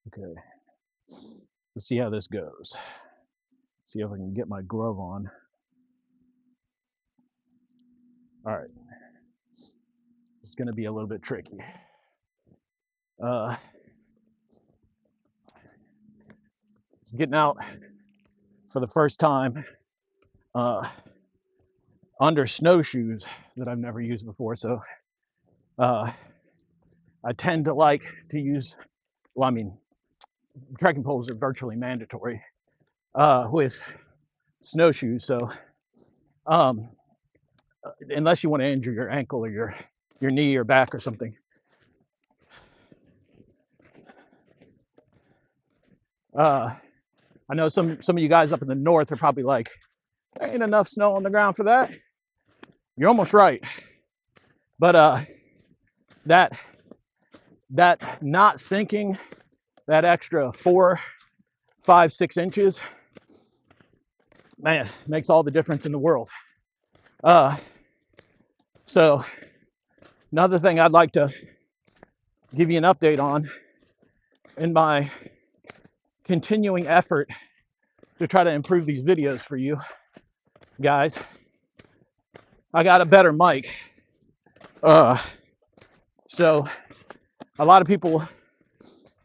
Okay, let's see how this goes. See if I can get my glove on. All right, it's gonna be a little bit tricky. Uh, it's getting out for the first time uh, under snowshoes that I've never used before. So uh, I tend to like to use, well, I mean, trekking poles are virtually mandatory with snowshoes. So um, unless you want to injure your ankle or your knee or back or something. I know some of you guys up in the north are probably like, there ain't enough snow on the ground for that. You're almost right, but that not sinking that extra 4, 5, 6 inches, man, makes all the difference in the world. Uh, so another thing I'd like to give you an update on in my continuing effort to try to improve these videos for you guys. I got a better mic. So a lot of people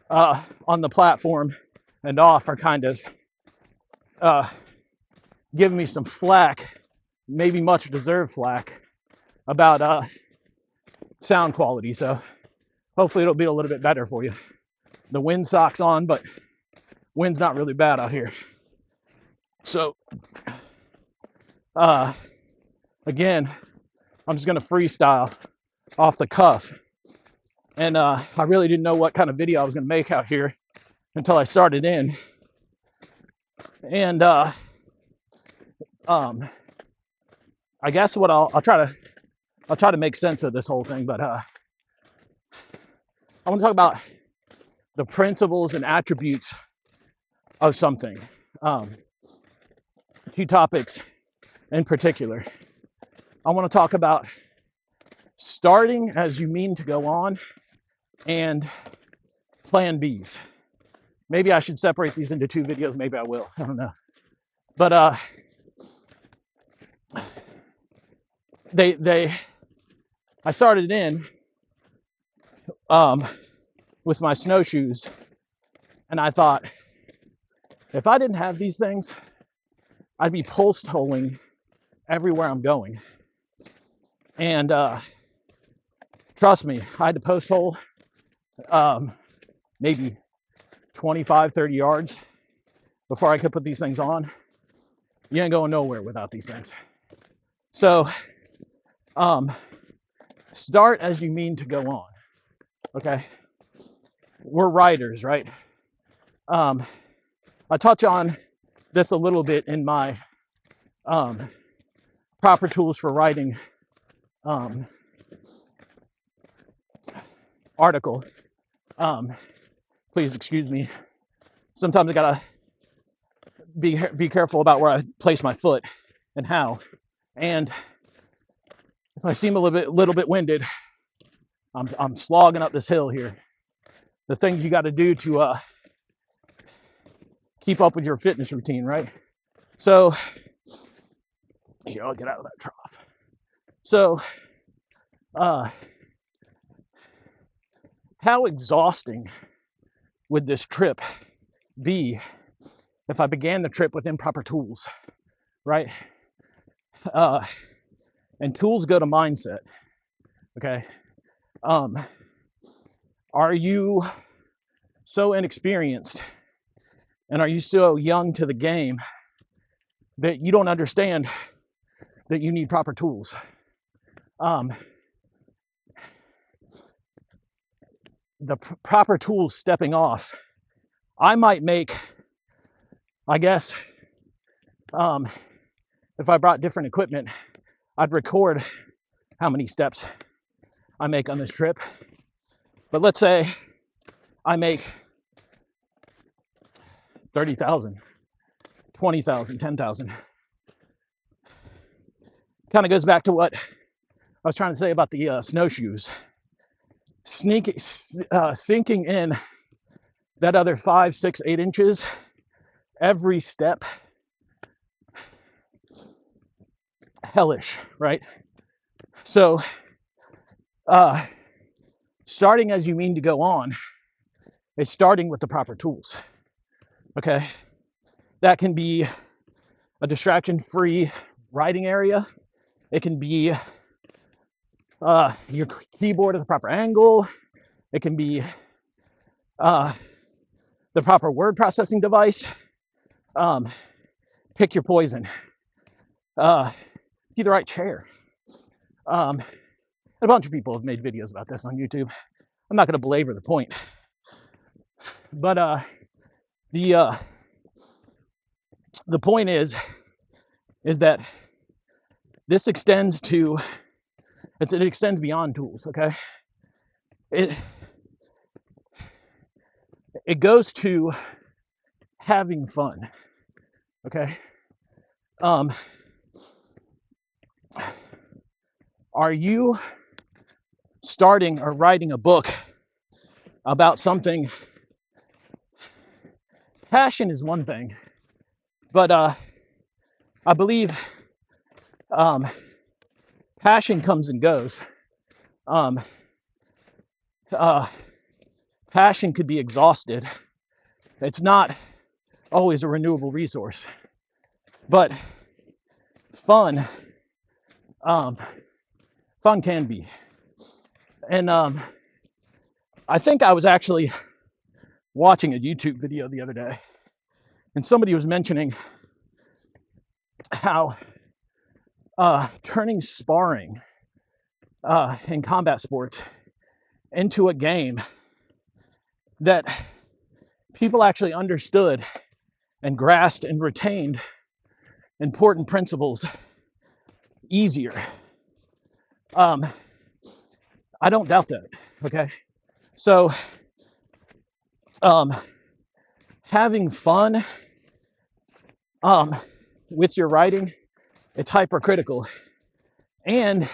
on the platform and off are kind of giving me some flack, maybe much deserved flack, about sound quality. So hopefully it'll be a little bit better for you. The wind sock's on, but wind's not really bad out here. So again, I'm just gonna freestyle off the cuff. And I really didn't know what kind of video I was gonna make out here until I started in. And I guess what I'll try to make sense of this whole thing, but I want to talk about the principles and attributes of something. Two topics in particular. I want to talk about starting as you mean to go on and plan Bs. Maybe I should separate these into 2 videos. Maybe I will. I don't know. But I started in with my snowshoes, and I thought, if I didn't have these things, I'd be post holing everywhere I'm going. And trust me, I had to post hole maybe 25, 30 yards before I could put these things on. You ain't going nowhere without these things. So start as you mean to go on. Okay, we're riders, right? I touch on this a little bit in my proper tools for riding article. Please excuse me. Sometimes I gotta be careful about where I place my foot and how. And if I seem a little bit winded, I'm slogging up this hill here. The things you got to do to keep up with your fitness routine, right? So here, I'll get out of that trough. So how exhausting would this trip be if I began the trip with improper tools, right? And tools go to mindset. Okay. Are you so inexperienced and are you so young to the game that you don't understand that you need proper tools? The proper tools stepping off, I might make, I guess, if I brought different equipment, I'd record how many steps I make on this trip. But let's say I make 30,000, 20,000, 10,000. Kind of goes back to what I was trying to say about the snowshoes. Sinking in that other 5, 6, 8 inches, every step, hellish, right? So, starting as you mean to go on is starting with the proper tools, okay? That can be a distraction-free writing area. It can be your keyboard at the proper angle. It can be the proper word processing device. Pick your poison. Be the right chair. A bunch of people have made videos about this on YouTube. I'm not going to belabor the point, but the point is that this extends to it extends beyond tools. Okay, it goes to having fun. Okay, are you starting or writing a book about something? Passion is one thing, but I believe passion comes and goes. Passion could be exhausted. It's not always a renewable resource, but fun can be. And I think I was actually watching a YouTube video the other day, and somebody was mentioning how turning sparring in combat sports into a game that people actually understood and grasped and retained important principles easier. I don't doubt that. Okay, so having fun with your writing, it's hypercritical, and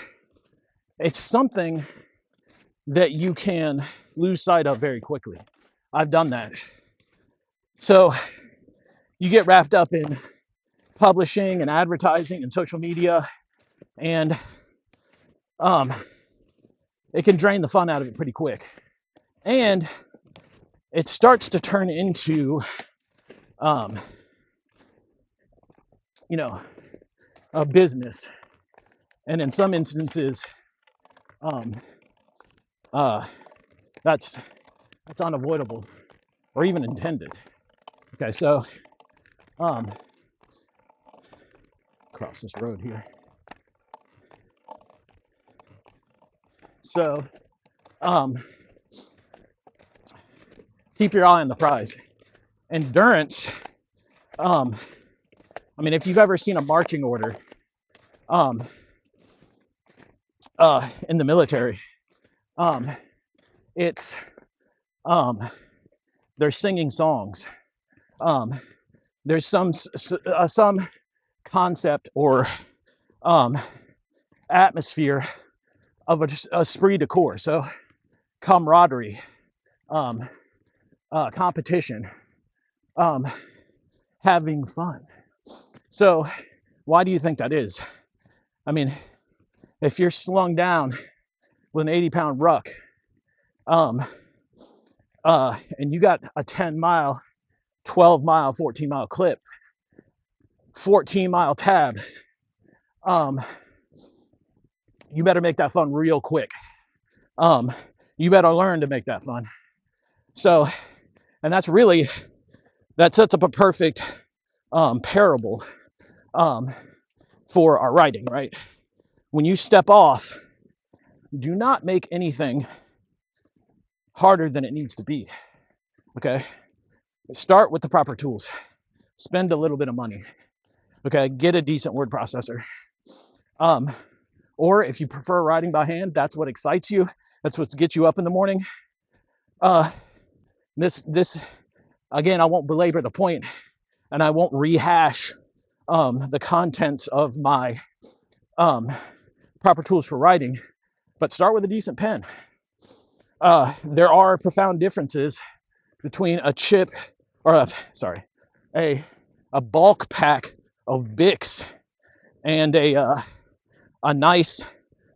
it's something that you can lose sight of very quickly. I've done that. So you get wrapped up in publishing and advertising and social media, and it can drain the fun out of it pretty quick. And it starts to turn into, a business. And in some instances, that's unavoidable or even intended. Okay, so cross this road here. So keep your eye on the prize. Endurance. If you've ever seen a marching order in the military, it's they're singing songs. There's some concept or atmosphere of a esprit de corps, so camaraderie, competition, having fun. So why do you think that is? If you're slung down with an 80-pound ruck, and you got a 10-mile, 12-mile, 14-mile clip, 14-mile tab, you better make that fun real quick. You better learn to make that fun. So, and that sets up a perfect parable for our writing, right? When you step off, do not make anything harder than it needs to be. Okay? Start with the proper tools. Spend a little bit of money. Okay? Get a decent word processor. Or if you prefer writing by hand, that's what excites you. That's what gets you up in the morning. This again, I won't belabor the point, and I won't rehash the contents of my proper tools for writing, but start with a decent pen. There are profound differences between a chip or a bulk pack of Bix and a nice